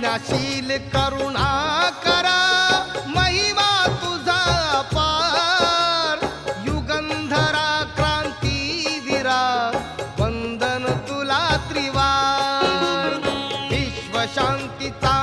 पुण्यशील करुणा करा महिमा तुझा अपार युगंधरा क्रांतीवीरा वंदन तुला त्रिवार विश्व शांतीचा